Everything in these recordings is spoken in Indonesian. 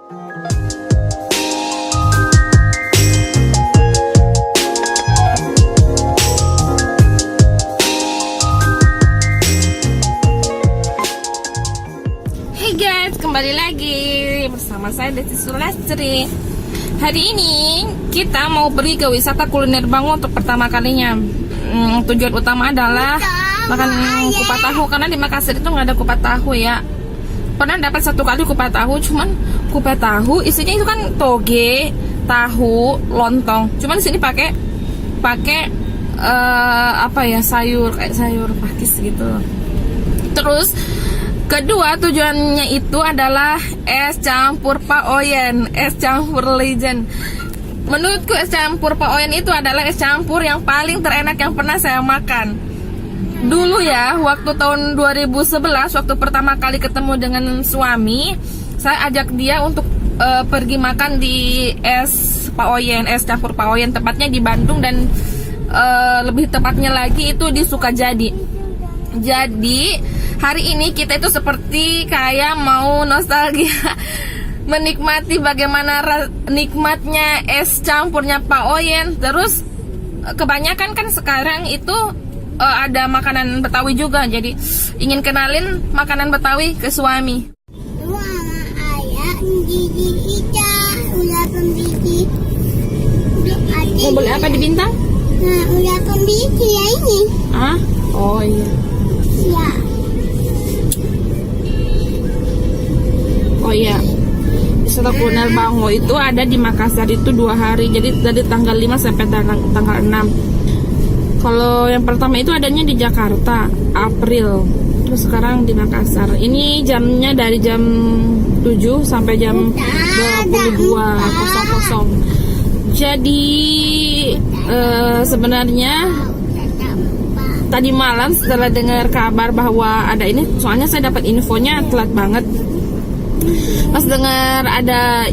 Hey guys, kembali lagi bersama saya Desi Sulastri. Hari ini kita mau pergi ke wisata kuliner Bango untuk pertama kalinya. Tujuan utama adalah makan kupat tahu, karena di Makassar itu nggak ada kupat tahu ya. Pernah dapat satu kali kupat tahu, cuman kupat tahu isinya itu kan toge, tahu, lontong. Cuman di sini pakai apa ya, sayur, kayak sayur pakis gitu. Terus kedua tujuannya itu adalah es campur Pak Oyen, es campur legend. Menurutku es campur Pak Oyen itu adalah es campur yang paling terenak yang pernah saya makan. Dulu ya, waktu tahun 2011, waktu pertama kali ketemu dengan suami, saya ajak dia untuk pergi makan di es Pak Oyen, es campur Pak Oyen, tepatnya di Bandung, dan lebih tepatnya lagi itu di Sukajadi. Jadi hari ini kita itu seperti kayak mau nostalgia menikmati bagaimana nikmatnya es campurnya Pak Oyen. Terus kebanyakan kan sekarang itu ada makanan Betawi juga, jadi ingin kenalin makanan Betawi ke suami. Mau beli apa di Bintang? Nah, udah pembiji ya ini. Ah, oh iya. Ya. Oh iya, wisata kuliner Bango itu ada di Makassar itu 2 hari. Jadi dari tanggal 5 sampai tanggal 6. Kalau yang pertama itu adanya di Jakarta, April. Terus sekarang di Makassar. Ini jamnya dari jam 7 sampai jam 22.00. Jadi sebenarnya tadi malam setelah dengar kabar bahwa ada ini, soalnya saya dapat infonya telat banget. Pas dengar ada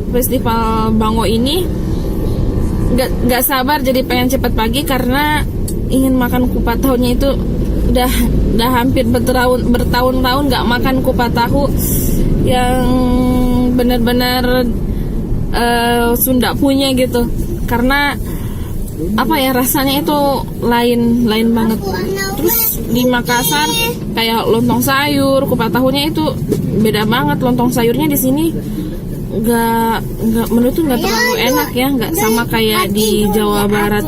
festival Bango ini, nggak sabar, jadi pengen cepat pagi karena ingin makan kupat tahunya. Itu udah hampir bertahun-tahun nggak makan kupat tahu yang benar-benar Sunda punya gitu, karena apa ya, rasanya itu lain banget. Terus di Makassar kayak lontong sayur, kupat tahunya itu beda banget. Lontong sayurnya di sini nggak menurutku nggak terlalu enak ya, nggak sama kayak di Jawa Barat.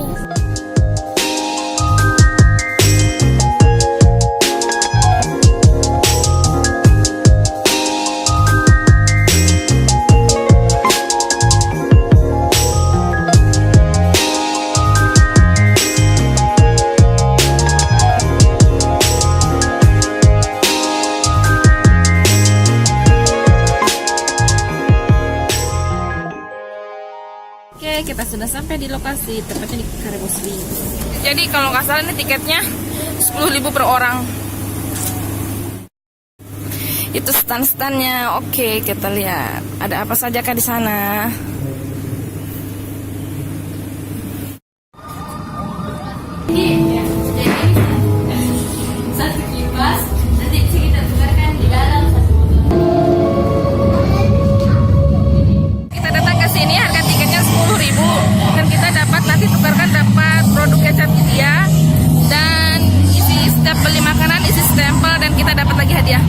Oke, kita sudah sampai di lokasi, tepatnya di Karebosli. Jadi kalau nggak salah ini tiketnya 10.000 per orang. Itu stand-standnya. Oke, kita lihat ada apa saja kah di sana. Ini ya, jadi satu kipas, nanti kita tukarkan di dalam satu botol. Kita datang ke sini, harga tiketnya 10.000, dan kita dapat nanti tukarkan, dapat produk kecap India, dan isi setiap beli makanan isi stempel, dan kita dapat lagi hadiah.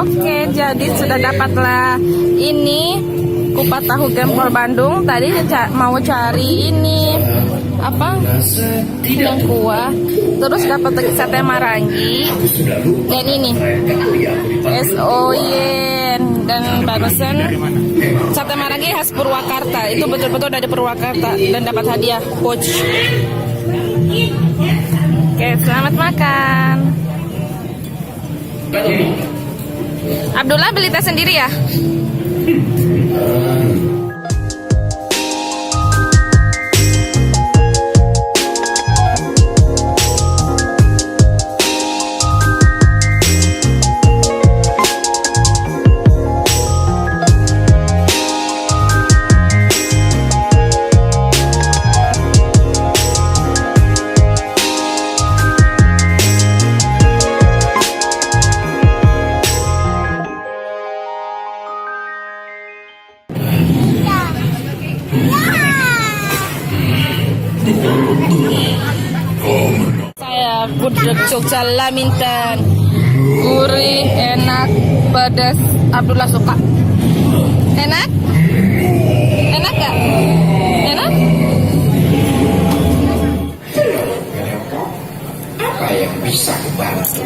Oke, jadi sudah dapatlah ini kupat tahu gempol Bandung. Tadi mau cari ini apa, kuah, terus dapat lagi sate marangi, dan ini es Oyen. dan barusan sate Marangi khas Purwakarta. Itu betul-betul dari Purwakarta dan dapat hadiah pouch. Oke, selamat makan. Abdullah beli teh sendiri ya? Saya gudeg Jogja Laminten, gurih, enak, pedas. Abdullah suka. Enak? Enak gak? Enak? Apa yang bisa kubantu?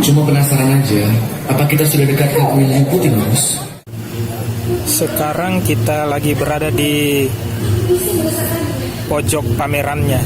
Cuma penasaran aja, apa kita sudah dekat ke kuil yang putih, Mas? Sekarang kita lagi berada di pojok pamerannya.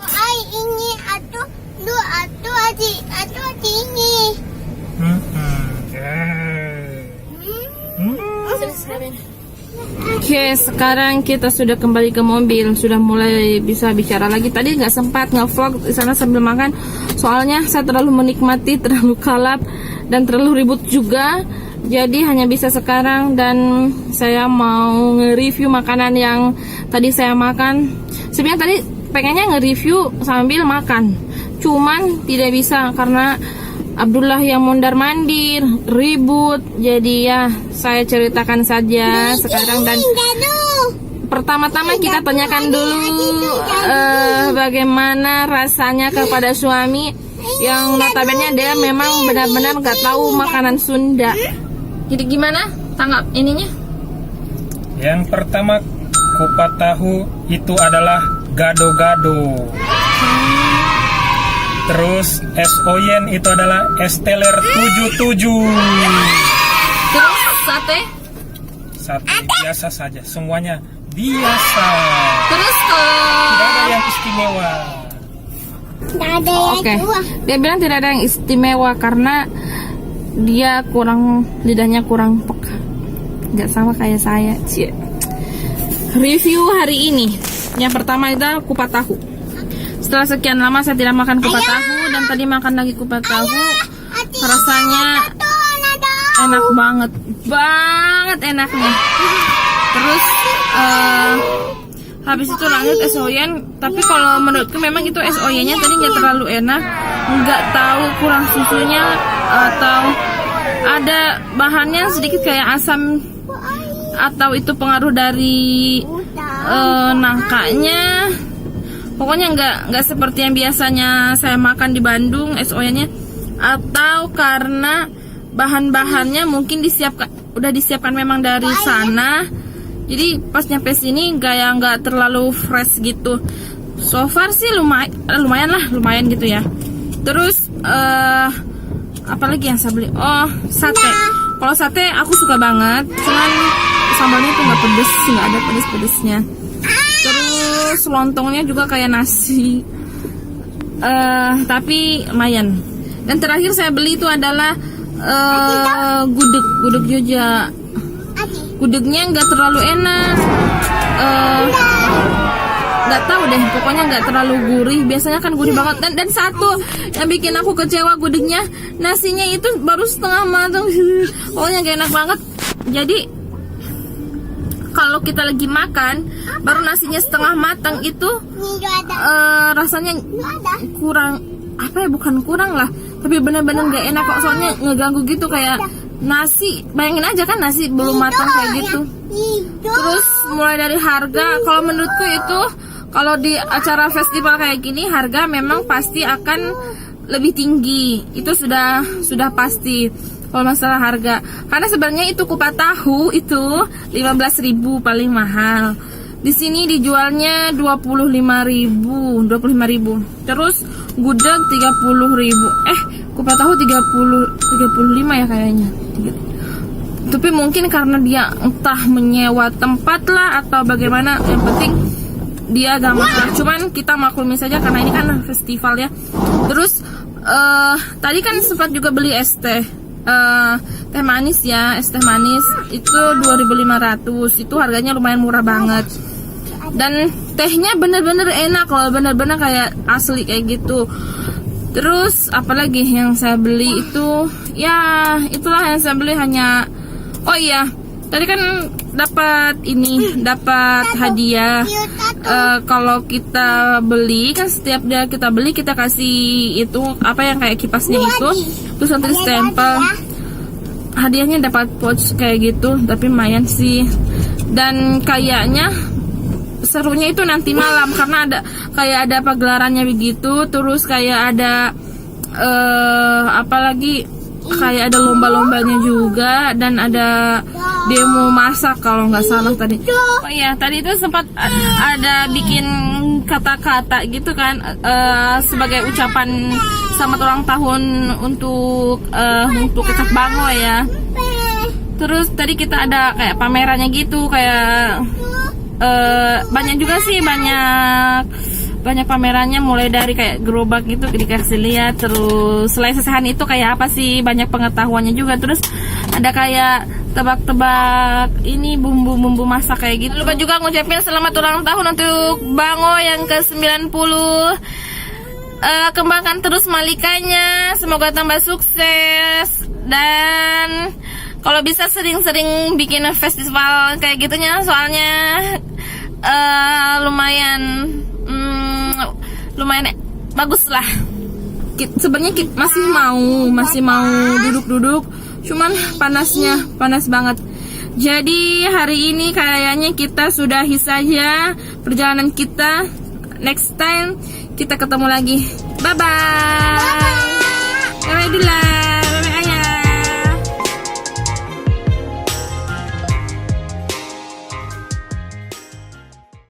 Ai ini atu adik ini. Oke, sekarang kita sudah kembali ke mobil, sudah mulai bisa bicara lagi. Tadi nggak sempat nge-vlog di sana sambil makan, soalnya saya terlalu menikmati, terlalu kalap dan terlalu ribut juga. Jadi hanya bisa sekarang, dan saya mau nge-review makanan yang tadi saya makan. Sebenarnya tadi pengennya nge-review sambil makan, cuman tidak bisa karena Abdullah yang mondar-mandir, ribut. Jadi ya, saya ceritakan saja sekarang. Dan pertama-tama kita tanyakan dulu bagaimana rasanya kepada suami yang notabene dia memang benar-benar gak tahu makanan Sunda. Jadi gimana tanggap ininya? Yang pertama, kupat tahu itu adalah gado-gado. Terus es oyen itu adalah es teler 77. Terus sate? Sate biasa saja, semuanya biasa. Terus Tidak ada yang istimewa. Tidak ada yang Oke, dua. dia bilang tidak ada yang istimewa karena dia lidahnya kurang peka. Nggak sama kayak saya. Cie. Review hari ini, yang pertama itu kupat tahu. Setelah sekian lama saya tidak makan kupat tahu, dan tadi makan lagi kupat tahu, rasanya enak banget enaknya. Terus habis itu lanjut es oyen, tapi kalau menurutku memang itu es oyennya tadi nggak terlalu enak, nggak tahu kurang susunya atau ada bahannya sedikit kayak asam, atau itu pengaruh dari nangkanya. Pokoknya nggak seperti yang biasanya saya makan di Bandung es oyennya, atau karena bahan-bahannya mungkin udah disiapkan memang dari sana. Jadi pas nyampe sini nggak terlalu fresh gitu. So far sih lumayan gitu ya. Terus apalagi yang saya beli? Oh, sate. Kalau sate aku suka banget, cuman sambalnya tuh nggak pedes, nggak ada pedes-pedesnya. Terus lontongnya juga kayak nasi, tapi lumayan. Dan terakhir saya beli itu adalah gudeg Jogja. Gudegnya nggak terlalu enak, nggak tahu deh, pokoknya nggak terlalu gurih. Biasanya kan gurih banget. Dan satu yang bikin aku kecewa gudegnya, nasinya itu baru setengah matang. Pokoknya gak enak banget. Jadi kalau kita lagi makan baru nasinya setengah matang itu Ini juga ada. rasanya Ada. kurang, apa ya, bukan kurang lah, tapi bener-bener gak enak kok, soalnya ngeganggu gitu. Kayak nasi, bayangin aja kan nasi belum matang kayak gitu. Terus mulai dari harga, kalau menurutku itu kalau di acara festival kayak gini harga memang pasti akan lebih tinggi. Itu sudah pasti kalau masalah harga. Karena sebenarnya itu kupat tahu itu 15.000 paling mahal. Di sini dijualnya 25.000. Terus gudeg 30.000. Kupat tahu 35 ya kayaknya. Tapi mungkin karena dia entah menyewa tempat lah atau bagaimana, yang penting dia agak mahal. Cuman kita maklumi saja karena ini kan festival ya. Terus tadi kan sempat juga beli es teh. Teh manis ya, es teh manis itu 2.500. Itu harganya lumayan murah banget. Dan tehnya bener-bener enak loh, bener-bener kayak asli kayak gitu. Terus apalagi yang saya beli itu, ya itulah yang saya beli hanya, oh iya, tadi kan dapat hadiah. Kalau kita beli kan setiap kita beli kita kasih itu apa yang kayak kipasnya itu, terus nanti stempel. Hadiahnya dapat pouch kayak gitu, tapi lumayan sih. Dan kayaknya serunya itu nanti malam karena ada pagelarannya begitu, terus kayak ada apalagi kayak ada lomba-lombanya juga, dan ada demo masak kalau nggak salah tadi. Oh iya, tadi itu sempat ada bikin kata-kata gitu kan, sebagai ucapan selamat ulang tahun untuk Kecap Bango ya. Terus tadi kita ada kayak pamerannya gitu, kayak banyak juga sih, banyak pamerannya, mulai dari kayak gerobak gitu dikasih lihat. Terus selain sesahan itu kayak apa sih, banyak pengetahuannya juga. Terus ada kayak tebak-tebak ini bumbu-bumbu masak kayak gitu. Lupa juga ngucapin selamat ulang tahun untuk Bango yang ke-90. Kembangkan terus Malikanya, semoga tambah sukses. Dan kalau bisa sering-sering bikin festival kayak gitunya, soalnya lumayan bagus lah. Sebenarnya masih mau duduk-duduk, cuman panas banget. Jadi hari ini kayaknya kita sudahi saja perjalanan kita. Next time kita ketemu lagi. Bye bye.